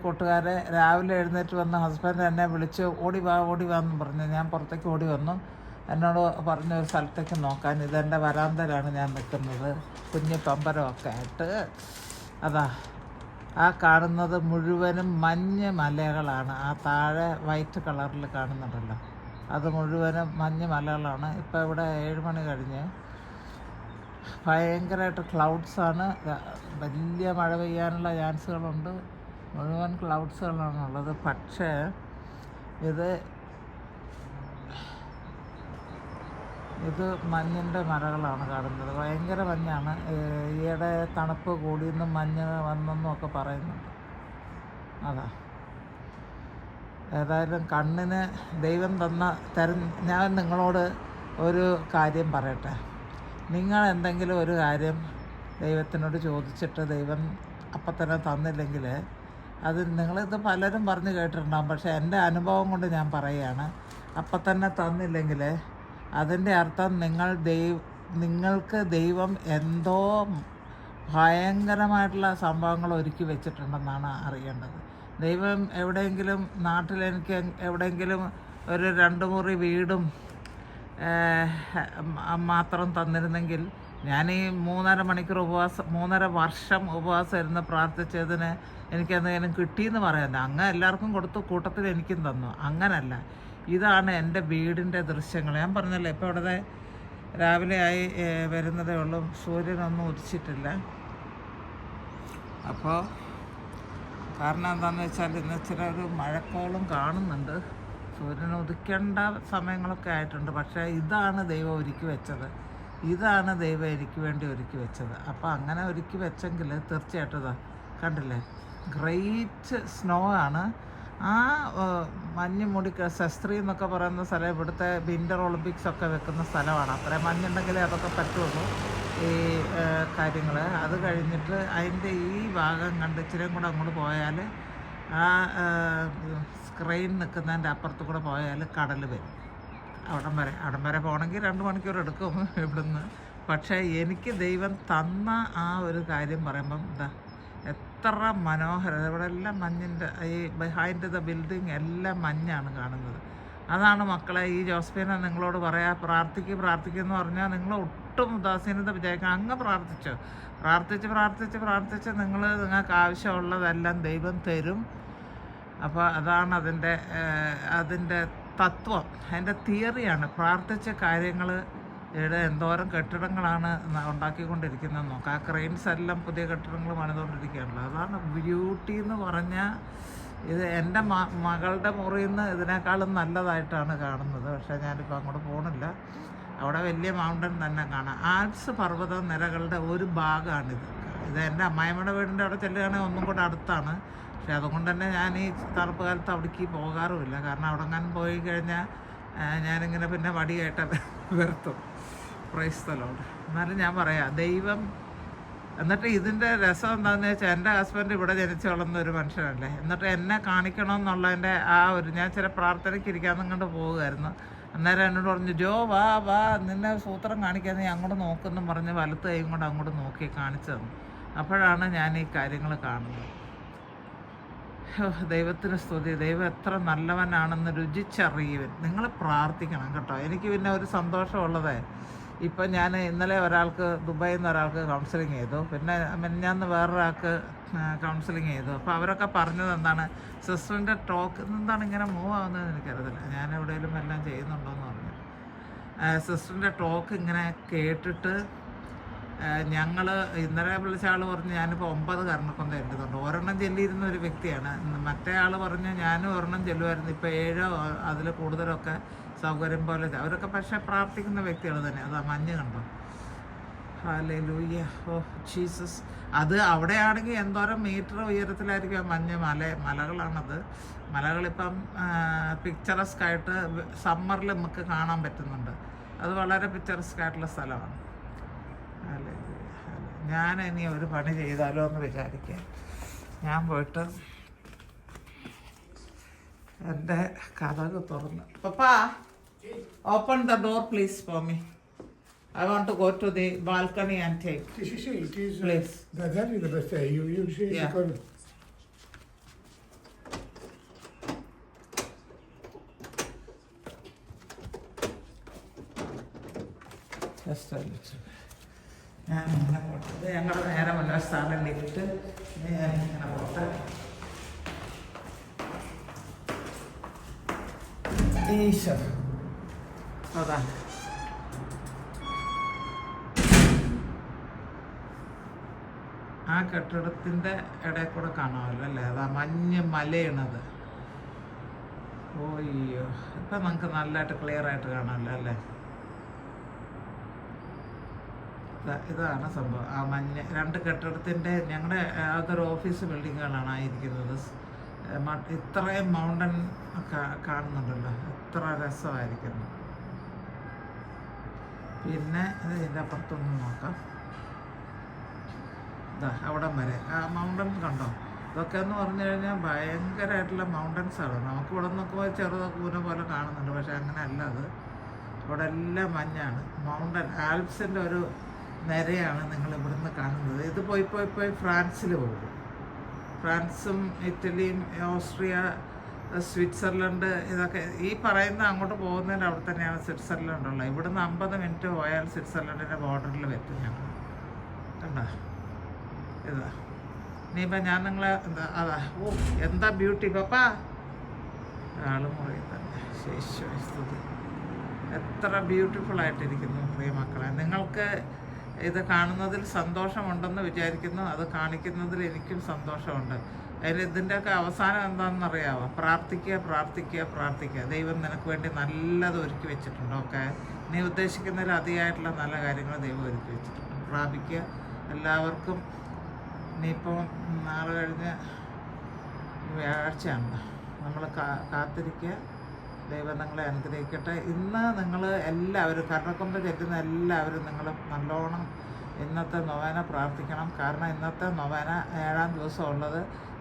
കൂട്ടുകാരെ രാവിലെ എഴുന്നേറ്റ് വന്ന് ഹസ്ബൻഡ് എന്നെ വിളിച്ച് ഓടി വാ എന്ന് പറഞ്ഞു. ഞാൻ പുറത്തേക്ക് ഓടി വന്നു. എന്നോട് പറഞ്ഞ ഒരു സ്ഥലത്തേക്ക് നോക്കാൻ. ഇതെൻ്റെ വരാന്തയിലാണ് ഞാൻ നിൽക്കുന്നത്, കുഞ്ഞ് പമ്പരമൊക്കെ ആയിട്ട്. അതാ ആ കാണുന്നത് മുഴുവനും മഞ്ഞ് മലകളാണ്. ആ താഴെ വൈറ്റ് കളറിൽ കാണുന്നുണ്ടല്ലോ, അത് മുഴുവനും മഞ്ഞ് മലകളാണ്. ഇപ്പോൾ ഇവിടെ 7 മണി കഴിഞ്ഞ് ഭയങ്കരമായിട്ട് ക്ലൗഡ്സാണ്. വലിയ മഴ പെയ്യാനുള്ള ചാൻസുകളുണ്ട്. മുഴുവൻ ക്ലൗഡ്സുകളാണുള്ളത്. പക്ഷേ ഇത് മഞ്ഞിൻ്റെ മലകളാണ് കാണുന്നത്. ഭയങ്കര മഞ്ഞാണ്. ഈയിടെ തണുപ്പ് കൂടിയെന്നും മഞ്ഞ് വന്നെന്നും ഒക്കെ പറയുന്നുണ്ട്. അതാ ഏതായാലും കണ്ണിന് ദൈവം ഞാൻ നിങ്ങളോട് ഒരു കാര്യം പറയട്ടെ. നിങ്ങൾ എന്തെങ്കിലും ഒരു കാര്യം ദൈവത്തിനോട് ചോദിച്ചിട്ട് ദൈവം അപ്പം തന്നെ തന്നില്ലെങ്കിൽ, അത് നിങ്ങളിത് പലരും പറഞ്ഞ് കേട്ടിട്ടുണ്ടാകും, പക്ഷേ എൻ്റെ അനുഭവം കൊണ്ട് ഞാൻ പറയുകയാണ്. അപ്പം തന്നെ തന്നില്ലെങ്കിൽ അതിൻ്റെ അർത്ഥം നിങ്ങൾക്ക് ദൈവം എന്തോ ഭയങ്കരമായിട്ടുള്ള സംഭവങ്ങൾ ഒരുക്കി വെച്ചിട്ടുണ്ടെന്നാണ് അറിയേണ്ടത്. ദൈവം എവിടെയെങ്കിലും നാട്ടിൽ എനിക്ക് എവിടെയെങ്കിലും ഒരു 2 മുറി വീടും മാത്രം തന്നിരുന്നെങ്കിൽ ഞാൻ ഈ 3.5 മണിക്കൂർ 3.5 വർഷം ഉപവാസം ഇരുന്ന് പ്രാർത്ഥിച്ചതിന് എനിക്കെന്തെങ്കിലും കിട്ടിയെന്ന് പറയാൻ. അങ്ങ് എല്ലാവർക്കും കൊടുത്തു, കൂട്ടത്തിൽ എനിക്കും തന്നു. അങ്ങനല്ല, ഇതാണ് എൻ്റെ വീടിൻ്റെ ദൃശ്യങ്ങൾ. ഞാൻ പറഞ്ഞല്ലോ, ഇപ്പോൾ ഇവിടെ രാവിലെ ആയി വരുന്നതേ ഉള്ളൂ, സൂര്യനൊന്നും ഉദിച്ചിട്ടില്ല. അപ്പോൾ കാരണം എന്താണെന്ന് വെച്ചാൽ ഇന്ന് ഇച്ചിരി ഒരു മഴക്കോളും കാണുന്നുണ്ട്. സൂര്യൻ ഉദിക്കേണ്ട സമയങ്ങളൊക്കെ ആയിട്ടുണ്ട്. പക്ഷേ ഇതാണ് ദൈവം ഒരുക്കി വെച്ചത്. ഇതാണ് ദൈവം എനിക്ക് വേണ്ടി ഒരുക്കി വെച്ചത്. അപ്പോൾ അങ്ങനെ ഒരുക്കി വെച്ചെങ്കിൽ തീർച്ചയായിട്ടും കണ്ടില്ലേ, ഗ്രേറ്റ് സ്നോ ആണ്. ആ മഞ്ഞ് മൂടി ശസ്ത്രി എന്നൊക്കെ പറയുന്ന സ്ഥലം ഇവിടുത്തെ വിൻ്റർ ഒളിമ്പിക്സൊക്കെ വെക്കുന്ന സ്ഥലമാണ്. അത്രയും മഞ്ഞുണ്ടെങ്കിലേ അതൊക്കെ പറ്റുള്ളൂ ഈ കാര്യങ്ങൾ. അത് കഴിഞ്ഞിട്ട് അതിൻ്റെ ഈ ഭാഗം കണ്ട് ഇച്ചിരിയും കൂടെ അങ്ങോട്ട് പോയാൽ ആ സ്ക്രെയിൻ നിൽക്കുന്നതിൻ്റെ അപ്പുറത്ത് കൂടെ പോയാൽ കടൽ വരും. അവിടം വരെ പോകണമെങ്കിൽ 2 മണിക്കൂർ എടുക്കും ഇവിടുന്ന്. പക്ഷേ എനിക്ക് ദൈവം തന്ന ആ ഒരു കാര്യം പറയുമ്പം എത്ര മനോഹരം. ഇവിടെ എല്ലാം മഞ്ഞിൻ്റെ ഈ ബിഹൈൻഡ് ദ ബിൽഡിങ് എല്ലാം മഞ്ഞാണ് കാണുന്നത്. അതാണ് മക്കളെ ഈ ജോസ്ഫീന നിങ്ങളോട് പറയാം, പ്രാർത്ഥിക്കുമെന്ന് പറഞ്ഞാൽ നിങ്ങൾ ഒട്ടും ഉദാസീനത വിചാരിക്കണം. അങ്ങ് പ്രാർത്ഥിച്ച് നിങ്ങൾക്ക് ആവശ്യമുള്ളതെല്ലാം ദൈവം തരും. അപ്പോൾ അതാണ് അതിൻ്റെ തത്വം, അതിൻ്റെ തിയറിയാണ്. പ്രാർത്ഥിച്ച കാര്യങ്ങൾ ഇവിടെ എന്തോരം കെട്ടിടങ്ങളാണ് ഉണ്ടാക്കിക്കൊണ്ടിരിക്കുന്നത് നോക്കാം. ആ ക്രെയിൻസ് എല്ലാം പുതിയ കെട്ടിടങ്ങൾ പണിതുകൊണ്ടിരിക്കുകയാണല്ലോ. അതാണ് ബ്യൂട്ടി എന്ന് പറഞ്ഞാൽ. ഇത് എൻ്റെ മകളുടെ മുറിയിൽ നിന്ന് ഇതിനേക്കാളും നല്ലതായിട്ടാണ് കാണുന്നത്. പക്ഷേ ഞാനിപ്പോൾ അങ്ങോട്ട് പോകണില്ല. അവിടെ വലിയ മൗണ്ടൻ തന്നെ കാണാം. ആൽപ്സ് പർവ്വത നിരകളുടെ ഒരു ഭാഗമാണിത്. ഇത് എൻ്റെ അമ്മായിമ്മയുടെ വീടിൻ്റെ അവിടെ ചെല്ലുകയാണെങ്കിൽ ഒന്നും കൂടെ അടുത്താണ്. പക്ഷെ അതുകൊണ്ട് തന്നെ ഞാൻ ഈ തണുപ്പ് കാലത്ത് അവിടേക്ക് പോകാറുമില്ല. കാരണം അവിടെ എങ്ങാനും പോയി കഴിഞ്ഞാൽ ഞാനിങ്ങനെ പിന്നെ വടിയായിട്ട് വരുത്തും. Praise the Lord. എന്നാലും ഞാൻ പറയാം, ദൈവം. എന്നിട്ട് ഇതിൻ്റെ രസം എന്താണെന്ന് വെച്ചാൽ, എൻ്റെ ഹസ്ബൻഡ് ഇവിടെ ജനിച്ചു വളർന്ന ഒരു മനുഷ്യനല്ലേ. എന്നിട്ട് എന്നെ കാണിക്കണമെന്നുള്ളതിൻ്റെ ഞാൻ ചില പ്രാർത്ഥനയ്ക്ക് ഇരിക്കാമെന്നും കൊണ്ട് പോവുമായിരുന്നു. അന്നേരം എന്നോട് പറഞ്ഞു, ജോ വാ നിന്നെ സൂത്രം കാണിക്കാൻ നീ അങ്ങോട്ട് നോക്കുമെന്നും പറഞ്ഞ് വലത്ത് കൈയും കൊണ്ട് അങ്ങോട്ട് നോക്കി കാണിച്ചു തന്നു. അപ്പോഴാണ് ഞാൻ ഈ കാര്യങ്ങൾ കാണുന്നത്. ദൈവത്തിന് സ്തുതി. ദൈവം എത്ര നല്ലവനാണെന്ന് രുചിച്ചറിയുവൻ. നിങ്ങൾ പ്രാർത്ഥിക്കണം കേട്ടോ. എനിക്ക് പിന്നെ ഒരു സന്തോഷമുള്ളതേ, ഇപ്പം ഞാൻ ഇന്നലെ ദുബായിൽ നിന്ന് ഒരാൾക്ക് കൗൺസിലിംഗ് ചെയ്തു. പിന്നെ മിനിഞ്ഞാന്ന് വേറൊരാൾക്ക് കൗൺസിലിംഗ് ചെയ്തു. അപ്പോൾ അവരൊക്കെ പറഞ്ഞത് എന്താണ്, സിസ്റ്ററിൻ്റെ ടോക്ക് എന്താണ് ഇങ്ങനെ മൂവ് ആവുന്നതെന്ന് എനിക്കറിയത്തില്ല. ഞാൻ എവിടെയെങ്കിലും എല്ലാം ചെയ്യുന്നുണ്ടോയെന്ന് പറഞ്ഞു. സിസ്റ്ററിൻ്റെ ടോക്ക് ഇങ്ങനെ കേട്ടിട്ട് ഞങ്ങൾ ഇന്നലെ വിളിച്ച ആൾ പറഞ്ഞു, ഞാനിപ്പോൾ 9 കർണക്കൊന്ത എഴുതുന്നുണ്ട്. ഒരെണ്ണം ചെല്ലിയിരുന്ന ഒരു വ്യക്തിയാണ്. മറ്റേ ആൾ പറഞ്ഞു ഞാനും ഒരെണ്ണം ചെല്ലുമായിരുന്നു. ഇപ്പോൾ 7 അതിൽ കൂടുതലൊക്കെ സൗകര്യം പോലെ. അവരൊക്കെ പക്ഷേ പ്രാർത്ഥിക്കുന്ന വ്യക്തികൾ തന്നെ. അതാ മഞ്ഞ് കണ്ടോ, ഹല്ലേലൂയ, ഓ ജീസസ്. അത് അവിടെയാണെങ്കിൽ എന്തോരം മീറ്റർ ഉയരത്തിലായിരിക്കും മലകളാണത്. മലകളിപ്പം പിക്ചറസ്ക് ആയിട്ട് സമ്മറിൽ നമുക്ക് കാണാൻ പറ്റുന്നുണ്ട്. അത് വളരെ പിക്ചറസ്ക് ആയിട്ടുള്ള സ്ഥലമാണ്. ഞാൻ ഇനി ഒരു പണി ചെയ്താലോ എന്ന് വിചാരിക്കാം. ഞാൻ പോയിട്ട് എൻ്റെ കഥക് തുറന്ന്, പപ്പാ open the door please for me. I want to go to the balcony and take. It is. Please. That is the best way. You see. Yeah. Just വലിച്ചു. ഞാൻ ഇങ്ങനെ പോട്ടെ. ഇത് ഞങ്ങളുടെ നേരെ മുൻവശത്താണ് ലിഫ്റ്റ്. ഞാൻ ഇങ്ങനെ പോട്ടെ. ഈശോ അതാ ആ കെട്ടിടത്തിൻ്റെ ഇടയിൽ കൂടെ കാണാമല്ലോ അല്ലേ? അതാ മഞ്ഞ് മലയാണത്. ഓയ്യോ, ഇപ്പം നമുക്ക് നല്ലതായിട്ട് ക്ലിയർ ആയിട്ട് കാണാമല്ലോ അല്ലേ? ഇതാണ് സംഭവം. ആ മഞ്ഞ് രണ്ട് കെട്ടിടത്തിൻ്റെ ഞങ്ങളുടെ അതൊരു ഓഫീസ് ബിൽഡിങ്ങുകളാണ് ആയിരിക്കുന്നത്. ഇത്രയും മൗണ്ടൻ കാണുന്നുണ്ടല്ലോ, എത്ര രസമായിരിക്കുന്നു. പിന്നെ ഇതിൻ്റെ അപ്പുറത്തൊന്ന് നോക്കാം. ഇതാ അവിടം വരെ ആ മൗണ്ടൻസ് കണ്ടോ? ഇതൊക്കെ എന്ന് പറഞ്ഞു കഴിഞ്ഞാൽ ഭയങ്കരമായിട്ടുള്ള മൗണ്ടൻസാണ്. നമുക്ക് ഇവിടെ നോക്കുമ്പോൾ ചെറുതോ കൂന പോലെ കാണുന്നുണ്ട്, പക്ഷെ അങ്ങനെയല്ല. അത് ഇവിടെ എല്ലാം മഞ്ഞാണ്. മൗണ്ടൻ ആൽപ്സിൻ്റെ ഒരു നിരയാണ് നിങ്ങൾ ഇവിടുന്ന് കാണുന്നത്. ഇത് പോയി പോയി പോയി ഫ്രാൻസിൽ പോകും. ഫ്രാൻസും ഇറ്റലിയും ഓസ്ട്രിയ, സ്വിറ്റ്സർലൻഡ്, ഇതൊക്കെ ഈ പറയുന്ന അങ്ങോട്ട് പോകുന്നതിൻ്റെ അവിടെ തന്നെയാണ് സ്വിറ്റ്സർലൻഡ് ഉള്ളത്. ഇവിടുന്ന് 50 മിനിറ്റ് പോയാൽ സ്വിറ്റ്സർലൻഡിൻ്റെ ബോർഡറിൽ എത്തും ഞങ്ങൾ. കണ്ടോ ഇതാ. ഇനിയിപ്പോൾ ഞാൻ നിങ്ങളെ അതാ എന്താ ബ്യൂട്ടി പപ്പാ. ആളുമുറി തന്നെ ശേഷി എത്ര ബ്യൂട്ടിഫുള്ളായിട്ടിരിക്കുന്നു പ്രിയ മക്കളെ. നിങ്ങൾക്ക് ഇത് കാണുന്നതിൽ സന്തോഷമുണ്ടെന്ന് വിചാരിക്കുന്നു. അത് കാണിക്കുന്നതിൽ എനിക്കും സന്തോഷമുണ്ട്. ഇതിൻ്റെയൊക്കെ അവസാനം എന്താണെന്നറിയാമോ? പ്രാർത്ഥിക്കുക, പ്രാർത്ഥിക്കുക, പ്രാർത്ഥിക്കുക. ദൈവം നിനക്ക് വേണ്ടി നല്ലത് ഒരുക്കി വെച്ചിട്ടുണ്ട്. ഓക്കെ, നീ ഉദ്ദേശിക്കുന്നതിൽ അതിയായിട്ടുള്ള നല്ല കാര്യങ്ങൾ ദൈവം ഒരുക്കി വെച്ചിട്ടുണ്ട്. പ്രാപിക്കുക. എല്ലാവർക്കും ഇനിയിപ്പോൾ നാളെ കഴിഞ്ഞ് വ്യാഴാഴ്ചയാണ്. നമ്മൾ കാത്തിരിക്കുക. ദൈവം നിങ്ങളെ അനുഗ്രഹിക്കട്ടെ. ഇന്ന് നിങ്ങൾ എല്ലാവരും കരുണക്കൊമ്പ് ചെല്ലുന്ന എല്ലാവരും നിങ്ങൾ നല്ലോണം ഇന്നത്തെ നൊവേന പ്രാർത്ഥിക്കണം. കാരണം ഇന്നത്തെ നൊവേന 7-ാം ദിവസം ഉള്ളത്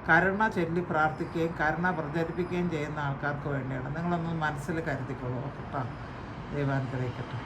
കരുണ ചൊല്ലി പ്രാർത്ഥിക്കുകയും കരുണ പ്രചരിപ്പിക്കുകയും ചെയ്യുന്ന ആൾക്കാർക്ക് വേണ്ടിയാണ്. നിങ്ങളൊന്ന് മനസ്സിൽ കരുതിക്കൊള്ളൂ കേട്ടോ. ദൈവം അനുഗ്രഹിക്കട്ടെ.